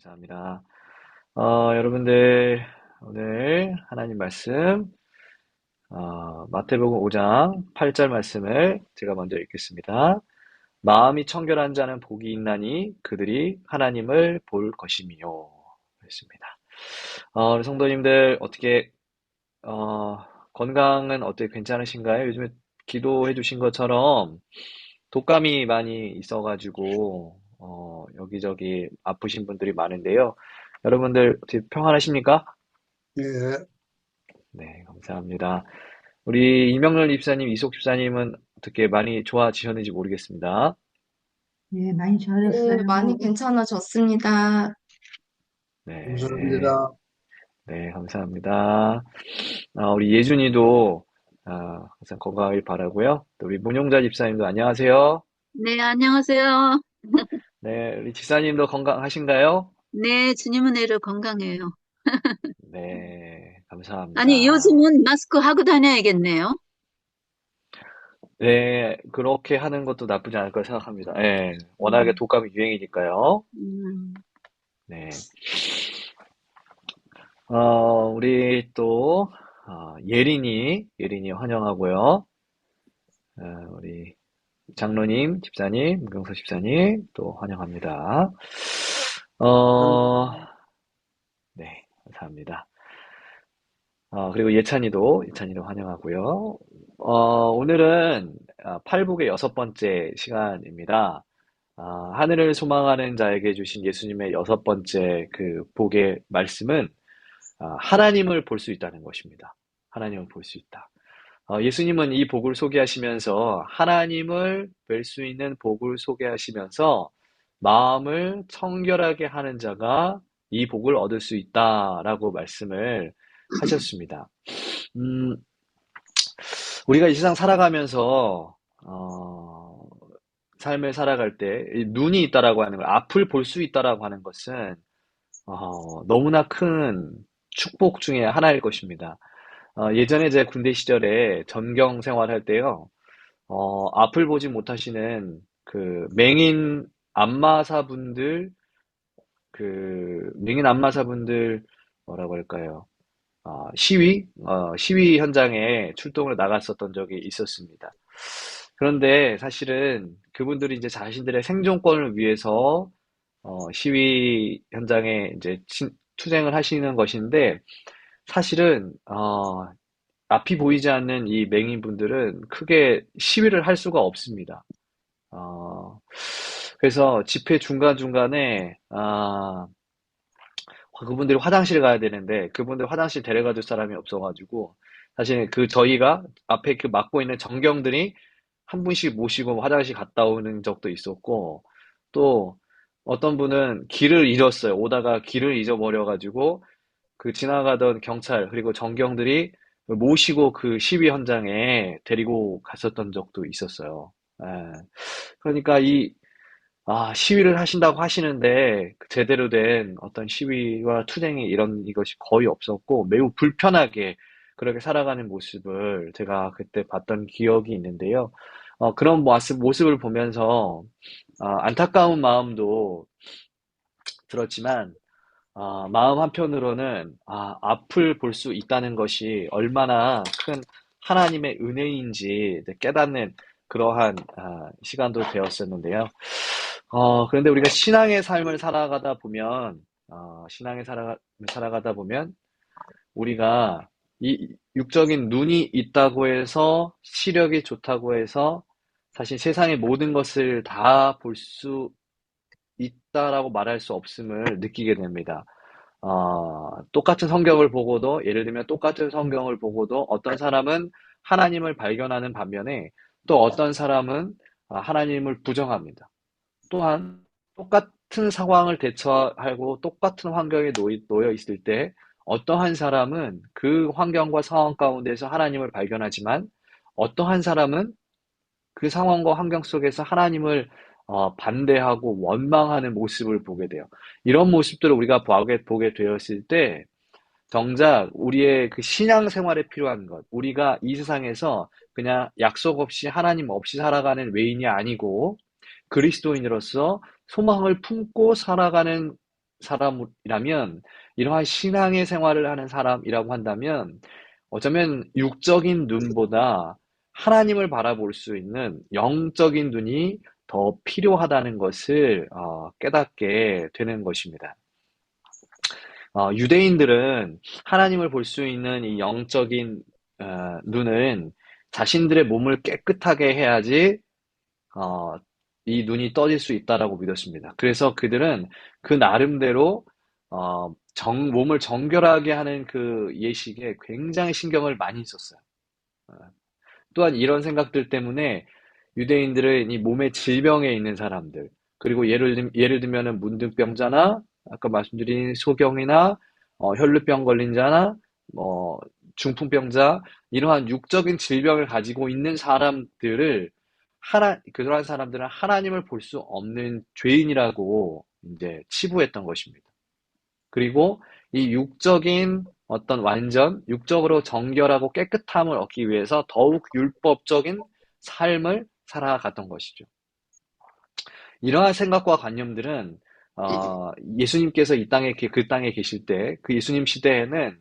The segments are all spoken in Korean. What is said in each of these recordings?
감사합니다. 여러분들, 오늘 하나님 말씀, 마태복음 5장 8절 말씀을 제가 먼저 읽겠습니다. 마음이 청결한 자는 복이 있나니 그들이 하나님을 볼 것이미요. 그렇습니다. 우리 성도님들, 어떻게, 어, 건강은 어떻게 괜찮으신가요? 요즘에 기도해 주신 것처럼 독감이 많이 있어가지고, 여기저기 아프신 분들이 많은데요. 여러분들 어떻게 평안하십니까? 예, 네, 감사합니다. 우리 이명렬 집사님, 이속 집사님은 어떻게 많이 좋아지셨는지 모르겠습니다. 네, 많이 네, 많이 좋아졌어요. 괜찮아졌습니다. 네, 감사합니다. 네, 감사합니다. 우리 예준이도 항상 건강하길 바라고요. 또 우리 문용자 집사님도 안녕하세요. 네, 안녕하세요. 네, 우리 집사님도 건강하신가요? 네, 주님 은혜로 건강해요. 네, 아니, 감사합니다. 요즘은 마스크 하고 다녀야겠네요. 네, 그렇게 하는 것도 나쁘지 않을 거라 생각합니다. 예, 워낙에 음, 독감이 유행이니까요. 음, 네. 우리 또, 예린이 환영하고요. 우리 장로님, 집사님, 문경서 집사님 또 환영합니다. 어, 네, 감사합니다. 그리고 예찬이도 환영하고요. 오늘은 팔복의 6번째 시간입니다. 하늘을 소망하는 자에게 주신 예수님의 6번째 그 복의 말씀은 하나님을 볼 수 있다는 것입니다. 하나님을 볼 수 있다. 예수님은 이 복을 소개하시면서 하나님을 뵐 수 있는 복을 소개하시면서 마음을 청결하게 하는 자가 이 복을 얻을 수 있다라고 말씀을 하셨습니다. 음, 우리가 이 세상 살아가면서 삶을 살아갈 때 눈이 있다라고 하는 것, 앞을 볼 수 있다라고 하는 것은 너무나 큰 축복 중에 하나일 것입니다. 예전에 제 군대 시절에 전경 생활할 때요, 앞을 보지 못하시는 그 맹인 안마사분들, 뭐라고 할까요? 시위 현장에 출동을 나갔었던 적이 있었습니다. 그런데 사실은 그분들이 이제 자신들의 생존권을 위해서 시위 현장에 이제 투쟁을 하시는 것인데 사실은 앞이 보이지 않는 이 맹인분들은 크게 시위를 할 수가 없습니다. 어, 그래서 집회 중간중간에 그분들이 화장실 가야 되는데 그분들 화장실 데려가 줄 사람이 없어가지고 사실 그 저희가 앞에 그 맡고 있는 정경들이 한 분씩 모시고 화장실 갔다 오는 적도 있었고 또 어떤 분은 길을 잃었어요. 오다가 길을 잊어버려가지고 그 지나가던 경찰 그리고 정경들이 모시고 그 시위 현장에 데리고 갔었던 적도 있었어요. 예. 그러니까 시위를 하신다고 하시는데 그 제대로 된 어떤 시위와 투쟁이 이런 이것이 거의 없었고 매우 불편하게 그렇게 살아가는 모습을 제가 그때 봤던 기억이 있는데요. 그런 모습을 보면서 안타까운 마음도 들었지만 마음 한편으로는 앞을 볼 수 있다는 것이 얼마나 큰 하나님의 은혜인지 이제 깨닫는 그러한 시간도 되었었는데요. 그런데 우리가 신앙의 삶을 살아가다 보면, 살아가다 보면, 우리가 이 육적인 눈이 있다고 해서, 시력이 좋다고 해서, 사실 세상의 모든 것을 다 볼 수 있다라고 말할 수 없음을 느끼게 됩니다. 똑같은 성경을 보고도, 예를 들면 똑같은 성경을 보고도 어떤 사람은 하나님을 발견하는 반면에 또 어떤 사람은 하나님을 부정합니다. 또한 똑같은 상황을 대처하고 똑같은 환경에 놓여 있을 때 어떠한 사람은 그 환경과 상황 가운데서 하나님을 발견하지만 어떠한 사람은 그 상황과 환경 속에서 하나님을 반대하고 원망하는 모습을 보게 돼요. 이런 모습들을 우리가 보게 되었을 때 정작 우리의 그 신앙 생활에 필요한 것, 우리가 이 세상에서 그냥 약속 없이 하나님 없이 살아가는 외인이 아니고 그리스도인으로서 소망을 품고 살아가는 사람이라면, 이러한 신앙의 생활을 하는 사람이라고 한다면, 어쩌면 육적인 눈보다 하나님을 바라볼 수 있는 영적인 눈이 더 필요하다는 것을 깨닫게 되는 것입니다. 유대인들은 하나님을 볼 수 있는 이 영적인 눈은 자신들의 몸을 깨끗하게 해야지 어, 이 눈이 떠질 수 있다라고 믿었습니다. 그래서 그들은 그 나름대로 몸을 정결하게 하는 그 예식에 굉장히 신경을 많이 썼어요. 어, 또한 이런 생각들 때문에 유대인들은 이 몸의 질병에 있는 사람들, 그리고 예를 들면은 문둥병자나 아까 말씀드린 소경이나 혈루병 걸린 자나 뭐 중풍병자, 이러한 육적인 질병을 가지고 있는 사람들을 그러한 사람들은 하나님을 볼 수 없는 죄인이라고 이제 치부했던 것입니다. 그리고 이 육적인 어떤 육적으로 정결하고 깨끗함을 얻기 위해서 더욱 율법적인 삶을 살아갔던 것이죠. 이러한 생각과 관념들은 예수님께서 그 땅에 계실 때, 그 예수님 시대에는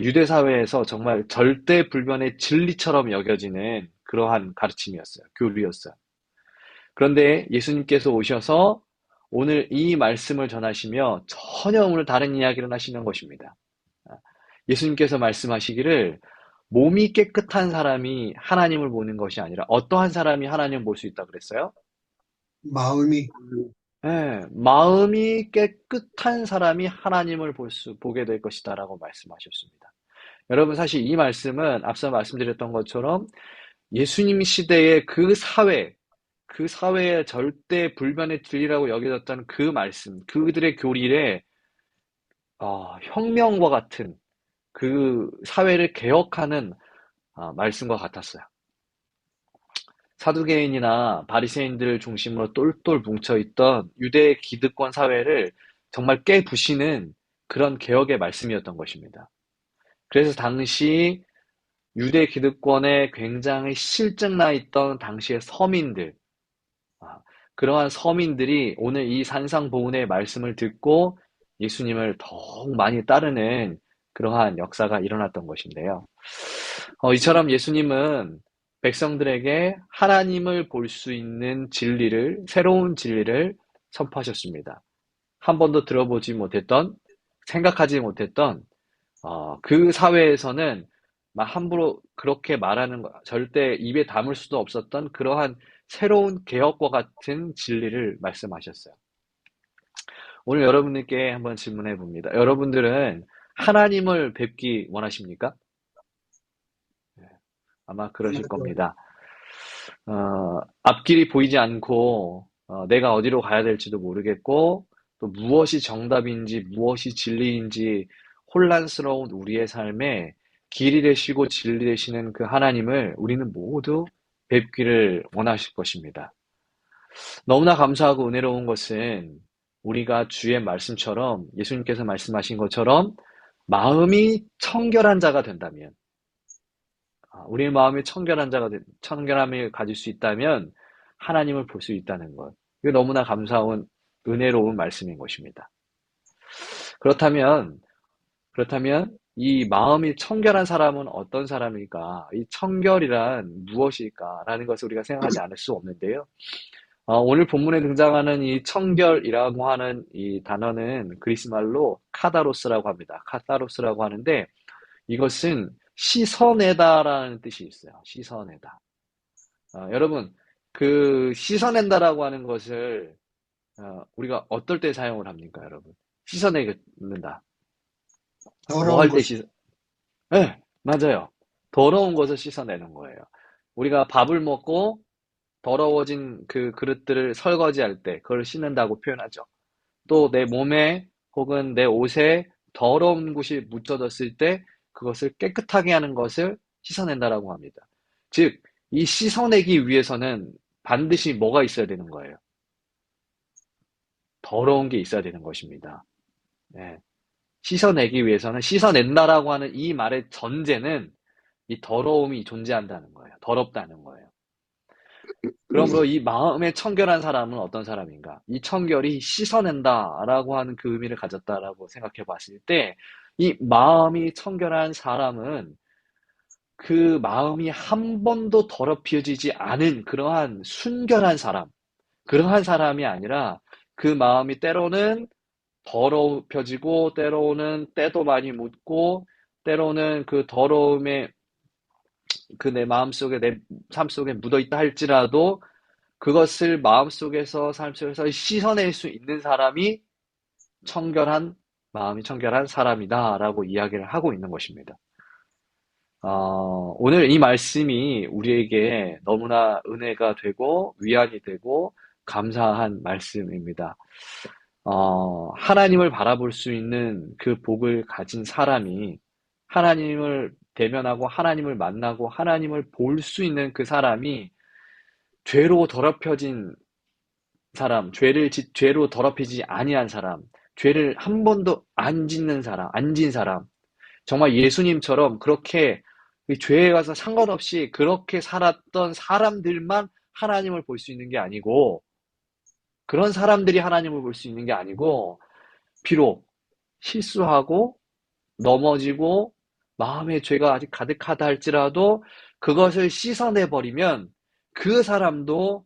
유대 사회에서 정말 절대 불변의 진리처럼 여겨지는 그러한 가르침이었어요. 교리였어요. 그런데 예수님께서 오셔서 오늘 이 말씀을 전하시며 전혀 오늘 다른 이야기를 하시는 것입니다. 예수님께서 말씀하시기를 몸이 깨끗한 사람이 하나님을 보는 것이 아니라 어떠한 사람이 하나님을 볼 수 있다 그랬어요? 마음이 네, 마음이 깨끗한 사람이 하나님을 보게 될 것이다라고 말씀하셨습니다. 여러분, 사실 이 말씀은 앞서 말씀드렸던 것처럼 예수님 시대의 그 사회의 절대 불변의 진리라고 여겨졌던 그 말씀, 그들의 교리에 혁명과 같은 그 사회를 개혁하는 말씀과 같았어요. 사두개인이나 바리새인들을 중심으로 똘똘 뭉쳐있던 유대 기득권 사회를 정말 깨부시는 그런 개혁의 말씀이었던 것입니다. 그래서 당시 유대 기득권에 굉장히 실증나 있던 당시의 서민들, 그러한 서민들이 오늘 이 산상보훈의 말씀을 듣고 예수님을 더욱 많이 따르는 그러한 역사가 일어났던 것인데요. 이처럼 예수님은 백성들에게 하나님을 볼 수 있는 새로운 진리를 선포하셨습니다. 한 번도 들어보지 못했던, 생각하지 못했던, 그 사회에서는 막 함부로 그렇게 말하는 거, 절대 입에 담을 수도 없었던 그러한 새로운 개혁과 같은 진리를 말씀하셨어요. 오늘 여러분들께 한번 질문해 봅니다. 여러분들은 하나님을 뵙기 원하십니까? 아마 그러실 겁니다. 앞길이 보이지 않고, 내가 어디로 가야 될지도 모르겠고, 또 무엇이 정답인지, 무엇이 진리인지 혼란스러운 우리의 삶에 길이 되시고 진리 되시는 그 하나님을 우리는 모두 뵙기를 원하실 것입니다. 너무나 감사하고 은혜로운 것은 우리가 주의 말씀처럼 예수님께서 말씀하신 것처럼 마음이 청결한 자가 된다면, 우리의 마음이 청결함을 가질 수 있다면 하나님을 볼 수 있다는 것. 이거 너무나 감사한 은혜로운 말씀인 것입니다. 그렇다면 이 마음이 청결한 사람은 어떤 사람일까? 이 청결이란 무엇일까라는 것을 우리가 생각하지 않을 수 없는데요. 오늘 본문에 등장하는 이 청결이라고 하는 이 단어는 그리스 말로 카다로스라고 합니다. 카다로스라고 하는데 이것은 씻어내다라는 뜻이 있어요. 씻어내다. 여러분, 그 씻어낸다라고 하는 것을 우리가 어떨 때 사용을 합니까, 여러분? 씻어내는다. 뭐 더러운 할 때 것, 네, 맞아요. 더러운 것을 씻어내는 거예요. 우리가 밥을 먹고 더러워진 그 그릇들을 설거지할 때 그걸 씻는다고 표현하죠. 또 내 몸에 혹은 내 옷에 더러운 것이 묻혀졌을 때 그것을 깨끗하게 하는 것을 씻어낸다라고 합니다. 즉, 이 씻어내기 위해서는 반드시 뭐가 있어야 되는 거예요? 더러운 게 있어야 되는 것입니다. 네. 씻어내기 위해서는 씻어낸다라고 하는 이 말의 전제는 이 더러움이 존재한다는 거예요. 더럽다는 거예요. 그러므로 이 마음에 청결한 사람은 어떤 사람인가? 이 청결이 씻어낸다라고 하는 그 의미를 가졌다라고 생각해 봤을 때, 이 마음이 청결한 사람은 그 마음이 한 번도 더럽혀지지 않은 그러한 순결한 사람, 그러한 사람이 아니라 그 마음이 때로는 더럽혀지고, 때로는 때도 많이 묻고, 때로는 그 더러움에 그 내 마음속에, 내 삶 속에 묻어 있다 할지라도 그것을 마음속에서, 삶 속에서 씻어낼 수 있는 사람이 청결한, 마음이 청결한 사람이다라고 이야기를 하고 있는 것입니다. 오늘 이 말씀이 우리에게 너무나 은혜가 되고 위안이 되고 감사한 말씀입니다. 하나님을 바라볼 수 있는 그 복을 가진 사람이 하나님을 대면하고 하나님을 만나고 하나님을 볼 수 있는 그 사람이 죄로 더럽혀진 사람, 죄로 더럽히지 아니한 사람, 죄를 한 번도 안 짓는 사람, 안 진 사람, 정말 예수님처럼 그렇게 이 죄에 가서 상관없이 그렇게 살았던 사람들만 하나님을 볼 수 있는 게 아니고, 그런 사람들이 하나님을 볼 수 있는 게 아니고, 비록 실수하고 넘어지고 마음의 죄가 아직 가득하다 할지라도 그것을 씻어내버리면 그 사람도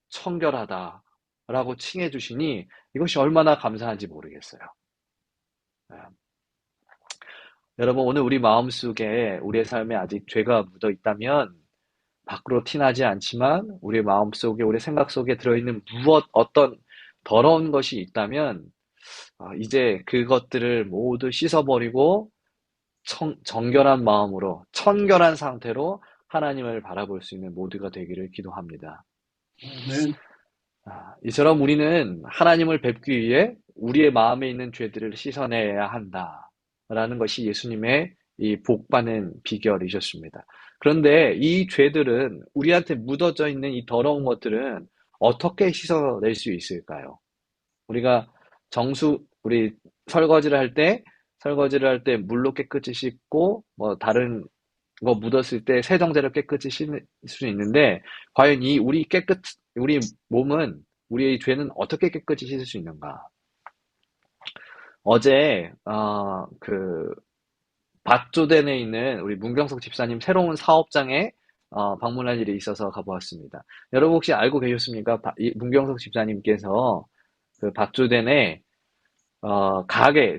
청결하다라고 칭해 주시니 이것이 얼마나 감사한지 모르겠어요. 여러분, 오늘 우리 마음속에 우리의 삶에 아직 죄가 묻어 있다면 밖으로 티나지 않지만 우리의 마음속에, 우리 생각 속에 들어있는 어떤 더러운 것이 있다면 이제 그것들을 모두 씻어버리고 정결한 마음으로, 청결한 상태로 하나님을 바라볼 수 있는 모두가 되기를 기도합니다. 아멘. 이처럼 우리는 하나님을 뵙기 위해 우리의 마음에 있는 죄들을 씻어내야 한다라는 것이 예수님의 이 복받는 비결이셨습니다. 그런데 이 죄들은, 우리한테 묻어져 있는 이 더러운 것들은 어떻게 씻어낼 수 있을까요? 우리가 우리 설거지를 할 때 물로 깨끗이 씻고, 뭐 다른 거 묻었을 때 세정제로 깨끗이 씻을 수 있는데, 과연 우리 몸은, 우리의 죄는 어떻게 깨끗이 씻을 수 있는가? 어제, 밭조den에 있는 우리 문경석 집사님 새로운 사업장에 방문할 일이 있어서 가보았습니다. 여러분 혹시 알고 계셨습니까? 이 문경석 집사님께서 그 밭조den에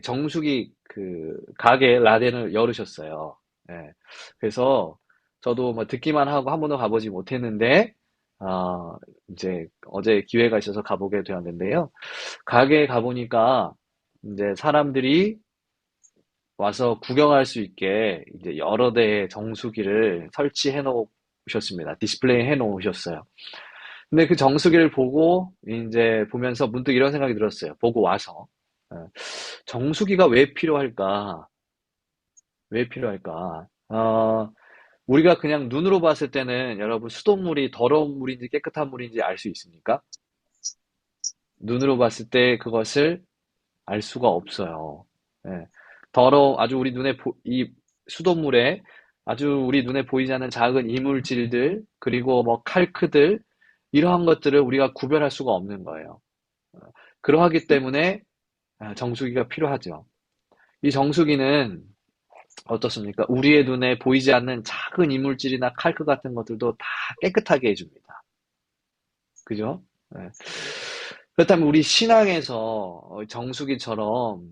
정수기 가게 라덴을 열으셨어요. 예. 그래서 저도 뭐 듣기만 하고 한 번도 가보지 못했는데, 이제 어제 기회가 있어서 가보게 되었는데요. 가게에 가보니까 이제 사람들이 와서 구경할 수 있게 이제 여러 대의 정수기를 설치해 놓으셨습니다. 디스플레이 해 놓으셨어요. 근데 그 정수기를 보고 이제 보면서 문득 이런 생각이 들었어요. 보고 와서. 예. 정수기가 왜 필요할까? 왜 필요할까? 우리가 그냥 눈으로 봤을 때는 여러분 수돗물이 더러운 물인지 깨끗한 물인지 알 수 있습니까? 눈으로 봤을 때 그것을 알 수가 없어요. 예. 아주 이 수돗물에 아주 우리 눈에 보이지 않는 작은 이물질들, 그리고 뭐 칼크들, 이러한 것들을 우리가 구별할 수가 없는 거예요. 그러하기 때문에 정수기가 필요하죠. 이 정수기는 어떻습니까? 우리의 눈에 보이지 않는 작은 이물질이나 칼크 같은 것들도 다 깨끗하게 해줍니다. 그죠? 네. 그렇다면 우리 신앙에서 정수기처럼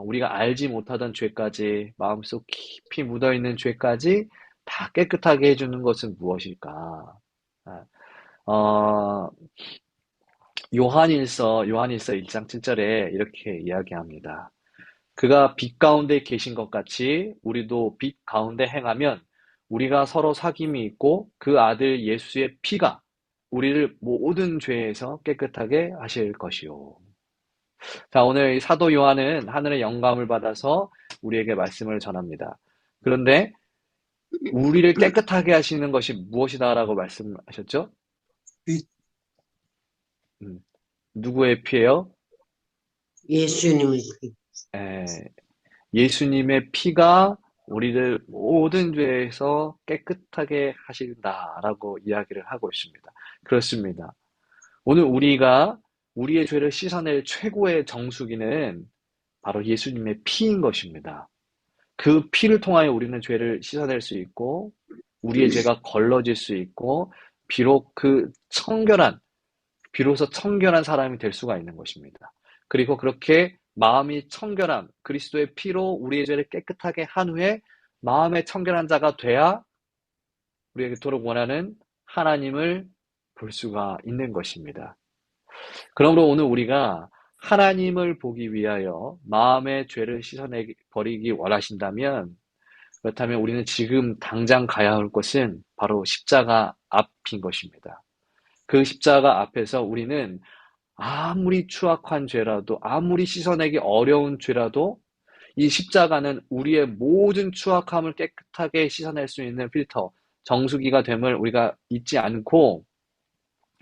우리가 알지 못하던 죄까지, 마음속 깊이 묻어있는 죄까지 다 깨끗하게 해주는 것은 무엇일까? 어, 요한일서 1장 7절에 이렇게 이야기합니다. 그가 빛 가운데 계신 것 같이 우리도 빛 가운데 행하면 우리가 서로 사귐이 있고 그 아들 예수의 피가 우리를 모든 죄에서 깨끗하게 하실 것이요. 자, 오늘 이 사도 요한은 하늘의 영감을 받아서 우리에게 말씀을 전합니다. 그런데 우리를 깨끗하게 하시는 것이 무엇이다라고 말씀하셨죠? 빛. 누구의 피예요? 예수님의 피. 예수님의 피가 우리를 모든 죄에서 깨끗하게 하신다라고 이야기를 하고 있습니다. 그렇습니다. 오늘 우리가 우리의 죄를 씻어낼 최고의 정수기는 바로 예수님의 피인 것입니다. 그 피를 통하여 우리는 죄를 씻어낼 수 있고 우리의 죄가 걸러질 수 있고 비로소 청결한 사람이 될 수가 있는 것입니다. 그리고 그렇게 마음이 청결함, 그리스도의 피로 우리의 죄를 깨끗하게 한 후에 마음의 청결한 자가 돼야 우리에게 도록 원하는 하나님을 볼 수가 있는 것입니다. 그러므로 오늘 우리가 하나님을 보기 위하여 마음의 죄를 씻어내버리기 원하신다면 그렇다면 우리는 지금 당장 가야 할 곳은 바로 십자가 앞인 것입니다. 그 십자가 앞에서 우리는 아무리 추악한 죄라도 아무리 씻어내기 어려운 죄라도 이 십자가는 우리의 모든 추악함을 깨끗하게 씻어낼 수 있는 필터, 정수기가 됨을 우리가 잊지 않고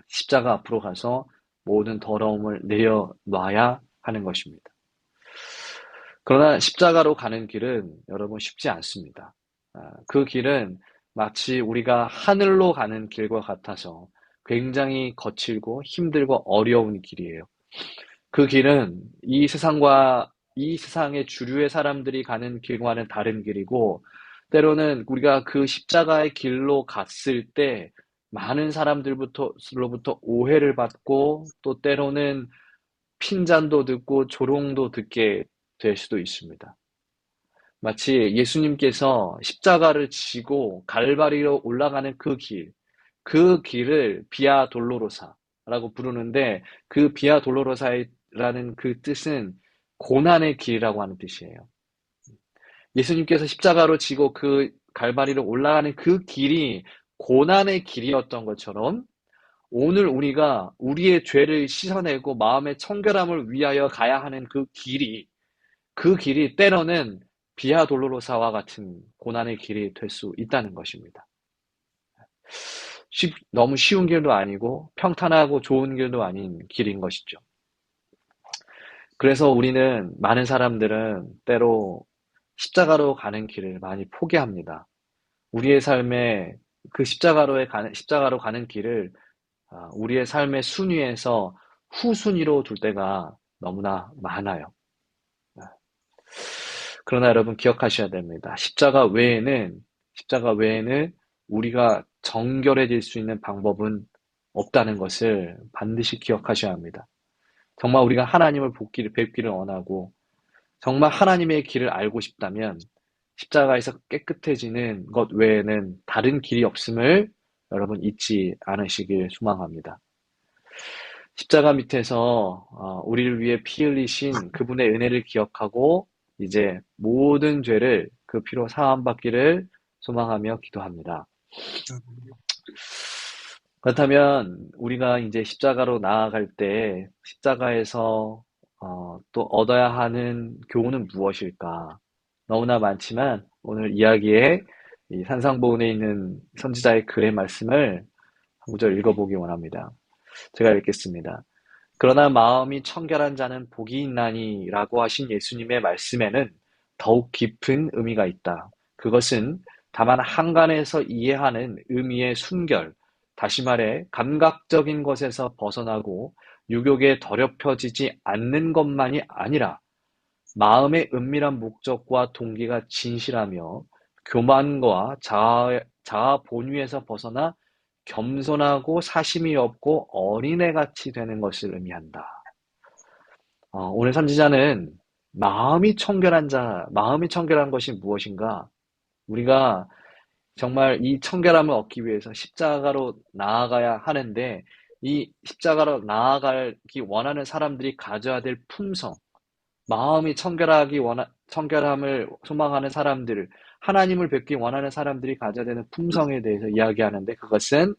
십자가 앞으로 가서 모든 더러움을 내려놔야 하는 것입니다. 그러나 십자가로 가는 길은 여러분 쉽지 않습니다. 그 길은 마치 우리가 하늘로 가는 길과 같아서 굉장히 거칠고 힘들고 어려운 길이에요. 그 길은 이 세상의 주류의 사람들이 가는 길과는 다른 길이고 때로는 우리가 그 십자가의 길로 갔을 때 많은 사람들로부터 오해를 받고 또 때로는 핀잔도 듣고 조롱도 듣게 될 수도 있습니다. 마치 예수님께서 십자가를 지고 갈바리로 올라가는 그 길을 비아 돌로로사라고 부르는데 그 비아 돌로로사라는 그 뜻은 고난의 길이라고 하는 뜻이에요. 예수님께서 십자가로 지고 그 갈바리로 올라가는 그 길이 고난의 길이었던 것처럼 오늘 우리가 우리의 죄를 씻어내고 마음의 청결함을 위하여 가야 하는 그 길이 때로는 비아 돌로로사와 같은 고난의 길이 될 수 있다는 것입니다. 너무 쉬운 길도 아니고 평탄하고 좋은 길도 아닌 길인 것이죠. 그래서 많은 사람들은 때로 십자가로 가는 길을 많이 포기합니다. 우리의 삶에 그 십자가로 가는 길을 우리의 삶의 순위에서 후순위로 둘 때가 너무나 많아요. 그러나 여러분 기억하셔야 됩니다. 십자가 외에는 우리가 정결해질 수 있는 방법은 없다는 것을 반드시 기억하셔야 합니다. 정말 우리가 하나님을 뵙기를 원하고 정말 하나님의 길을 알고 싶다면 십자가에서 깨끗해지는 것 외에는 다른 길이 없음을 여러분 잊지 않으시길 소망합니다. 십자가 밑에서 우리를 위해 피 흘리신 그분의 은혜를 기억하고 이제 모든 죄를 그 피로 사함받기를 소망하며 기도합니다. 그렇다면 우리가 이제 십자가로 나아갈 때 십자가에서 또 얻어야 하는 교훈은 무엇일까? 너무나 많지만 오늘 이야기에 이 산상보훈에 있는 선지자의 글의 말씀을 한 구절 읽어보기 원합니다. 제가 읽겠습니다. 그러나 마음이 청결한 자는 복이 있나니 라고 하신 예수님의 말씀에는 더욱 깊은 의미가 있다. 그것은 다만 한간에서 이해하는 의미의 순결, 다시 말해 감각적인 것에서 벗어나고 유욕에 더럽혀지지 않는 것만이 아니라 마음의 은밀한 목적과 동기가 진실하며 교만과 자아 본위에서 벗어나 겸손하고 사심이 없고 어린애같이 되는 것을 의미한다. 오늘 선지자는 마음이 청결한 것이 무엇인가? 우리가 정말 이 청결함을 얻기 위해서 십자가로 나아가야 하는데 이 십자가로 나아가기 원하는 사람들이 가져야 될 품성, 마음이 청결함을 소망하는 사람들, 하나님을 뵙기 원하는 사람들이 가져야 되는 품성에 대해서 이야기하는데 그것은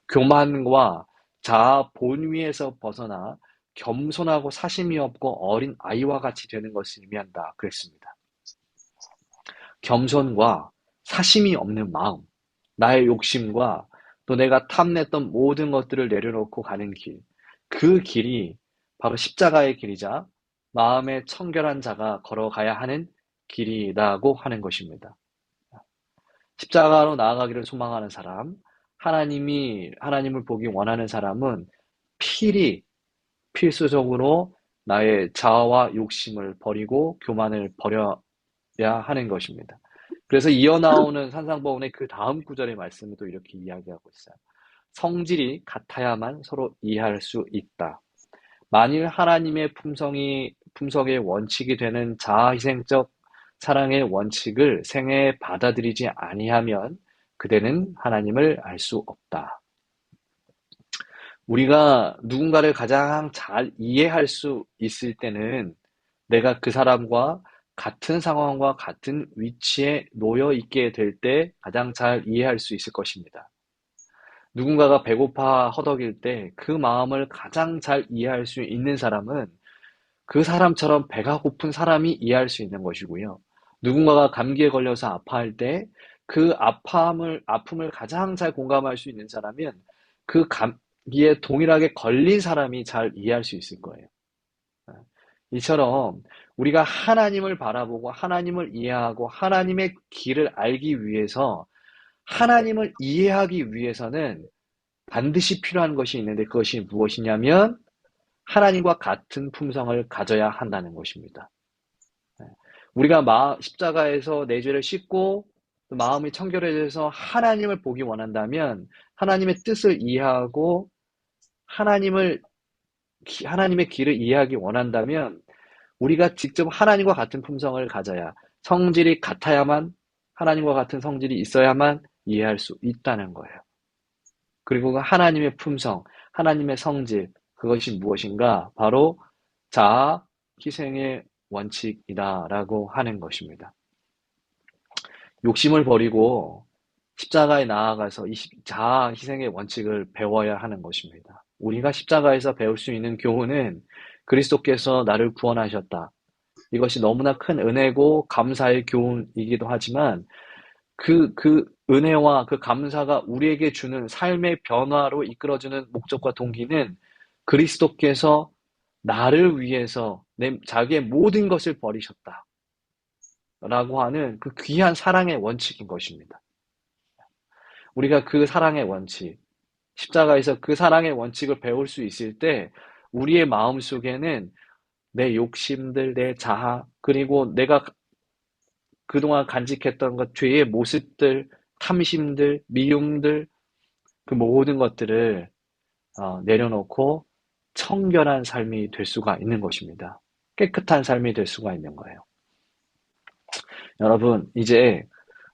교만과 자아 본위에서 벗어나 겸손하고 사심이 없고 어린 아이와 같이 되는 것을 의미한다. 그랬습니다. 겸손과 사심이 없는 마음, 나의 욕심과 또 내가 탐냈던 모든 것들을 내려놓고 가는 길, 그 길이 바로 십자가의 길이자 마음의 청결한 자가 걸어가야 하는 길이라고 하는 것입니다. 십자가로 나아가기를 소망하는 사람, 하나님을 보기 원하는 사람은 필수적으로 나의 자아와 욕심을 버리고 교만을 버려야 하는 것입니다. 그래서 이어나오는 산상보훈의 그 다음 구절의 말씀은 또 이렇게 이야기하고 있어요. 성질이 같아야만 서로 이해할 수 있다. 만일 하나님의 품성의 원칙이 되는 자아희생적 사랑의 원칙을 생애에 받아들이지 아니하면 그대는 하나님을 알 수 없다. 우리가 누군가를 가장 잘 이해할 수 있을 때는 내가 그 사람과 같은 상황과 같은 위치에 놓여 있게 될 때 가장 잘 이해할 수 있을 것입니다. 누군가가 배고파 허덕일 때 그 마음을 가장 잘 이해할 수 있는 사람은 그 사람처럼 배가 고픈 사람이 이해할 수 있는 것이고요. 누군가가 감기에 걸려서 아파할 때 그 아픔을 가장 잘 공감할 수 있는 사람은 그 감기에 동일하게 걸린 사람이 잘 이해할 수 있을 거예요. 이처럼 우리가 하나님을 바라보고 하나님을 이해하고 하나님의 길을 알기 위해서 하나님을 이해하기 위해서는 반드시 필요한 것이 있는데 그것이 무엇이냐면 하나님과 같은 품성을 가져야 한다는 것입니다. 우리가 십자가에서 내 죄를 씻고 마음이 청결해져서 하나님을 보기 원한다면 하나님의 뜻을 이해하고 하나님의 길을 이해하기 원한다면 우리가 직접 하나님과 같은 품성을 가져야 성질이 같아야만 하나님과 같은 성질이 있어야만 이해할 수 있다는 거예요. 그리고 그 하나님의 품성, 하나님의 성질, 그것이 무엇인가? 바로 자아 희생의 원칙이다라고 하는 것입니다. 욕심을 버리고 십자가에 나아가서 이 자아 희생의 원칙을 배워야 하는 것입니다. 우리가 십자가에서 배울 수 있는 교훈은 그리스도께서 나를 구원하셨다. 이것이 너무나 큰 은혜고 감사의 교훈이기도 하지만 그 은혜와 그 감사가 우리에게 주는 삶의 변화로 이끌어주는 목적과 동기는 그리스도께서 나를 위해서 자기의 모든 것을 버리셨다. 라고 하는 그 귀한 사랑의 원칙인 것입니다. 우리가 그 사랑의 원칙, 십자가에서 그 사랑의 원칙을 배울 수 있을 때 우리의 마음 속에는 내 욕심들, 내 자아, 그리고 내가 그동안 간직했던 것, 죄의 모습들, 탐심들, 미움들, 그 모든 것들을 내려놓고 청결한 삶이 될 수가 있는 것입니다. 깨끗한 삶이 될 수가 있는 거예요. 여러분, 이제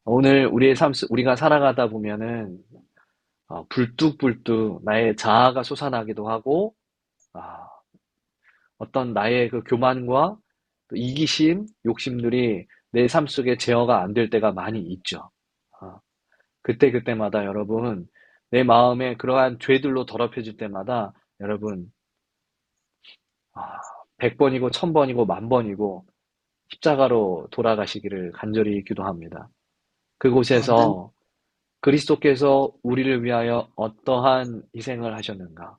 오늘 우리의 우리가 살아가다 보면은 불뚝불뚝 나의 자아가 솟아나기도 하고 어떤 나의 그 교만과 또 이기심, 욕심들이 내 삶 속에 제어가 안 될 때가 많이 있죠. 그때마다 여러분, 내 마음에 그러한 죄들로 더럽혀질 때마다 여러분, 100번이고 1000번이고 10,000번이고 십자가로 돌아가시기를 간절히 기도합니다. 그곳에서 그리스도께서 우리를 위하여 어떠한 희생을 하셨는가?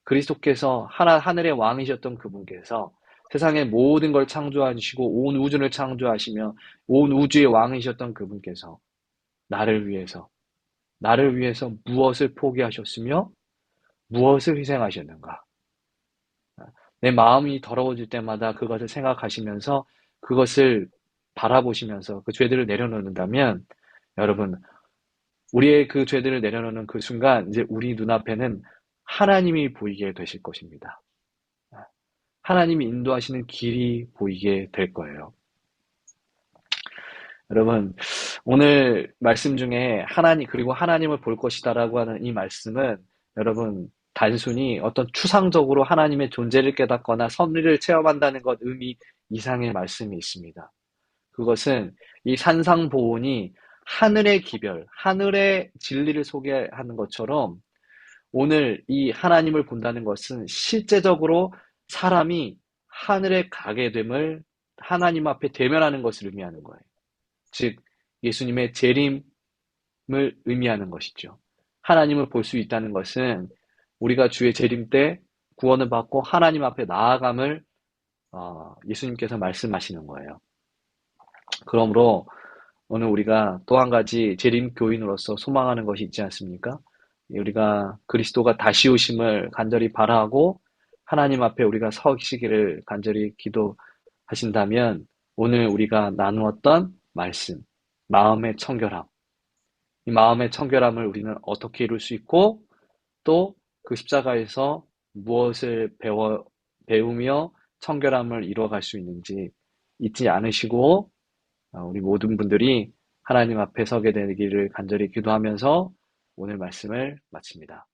그리스도께서 하늘의 왕이셨던 그분께서 세상의 모든 걸 창조하시고 온 우주를 창조하시며 온 우주의 왕이셨던 그분께서 나를 위해서 무엇을 포기하셨으며 무엇을 희생하셨는가? 내 마음이 더러워질 때마다 그것을 생각하시면서 그것을 바라보시면서 그 죄들을 내려놓는다면 여러분, 우리의 그 죄들을 내려놓는 그 순간 이제 우리 눈앞에는 하나님이 보이게 되실 것입니다. 하나님이 인도하시는 길이 보이게 될 거예요. 여러분, 오늘 말씀 중에 그리고 하나님을 볼 것이다라고 하는 이 말씀은 여러분, 단순히 어떤 추상적으로 하나님의 존재를 깨닫거나 섭리를 체험한다는 것 의미 이상의 말씀이 있습니다. 그것은 이 산상보훈이 하늘의 기별, 하늘의 진리를 소개하는 것처럼 오늘 이 하나님을 본다는 것은 실제적으로 사람이 하늘에 가게 됨을 하나님 앞에 대면하는 것을 의미하는 거예요. 즉 예수님의 재림을 의미하는 것이죠. 하나님을 볼 수 있다는 것은 우리가 주의 재림 때 구원을 받고 하나님 앞에 나아감을 예수님께서 말씀하시는 거예요. 그러므로 오늘 우리가 또 한 가지 재림 교인으로서 소망하는 것이 있지 않습니까? 우리가 그리스도가 다시 오심을 간절히 바라고 하나님 앞에 우리가 서시기를 간절히 기도하신다면 오늘 우리가 나누었던 말씀, 마음의 청결함, 이 마음의 청결함을 우리는 어떻게 이룰 수 있고 또 그 십자가에서 무엇을 배우며 청결함을 이루어갈 수 있는지 잊지 않으시고 우리 모든 분들이 하나님 앞에 서게 되기를 간절히 기도하면서 오늘 말씀을 마칩니다.